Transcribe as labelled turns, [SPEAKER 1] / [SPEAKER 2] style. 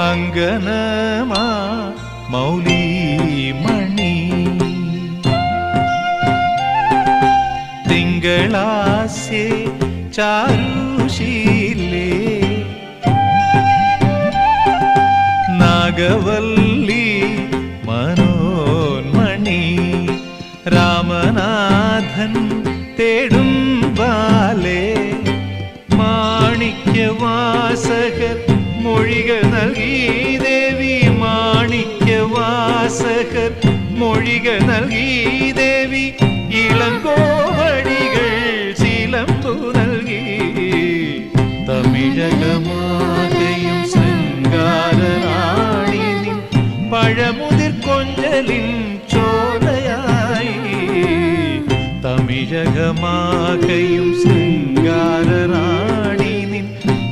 [SPEAKER 1] അങ്കനമാ മൗലിമണി തിങ്കളാസ്യേ ചാരുശീലേ നാഗവല്ലി മനോന്മണി രാമനാഥൻ തേടും ബാലേ മാണിക്യവാസകർ മൊഴികൾ നൽകി ദേവി മാണിക്യവാസകർ മൊഴികൾ നൽകി ദേവി ഇളങ്കോവടികൾ ചിലമ്പു നൽകി തമിഴകമാകയും ശൃംഗാരറാണി നിൻ പഴമുതിർ കൊഞ്ചലിൻ ചോലയായി തമിഴകമാകയും ശൃംഗാരറാണി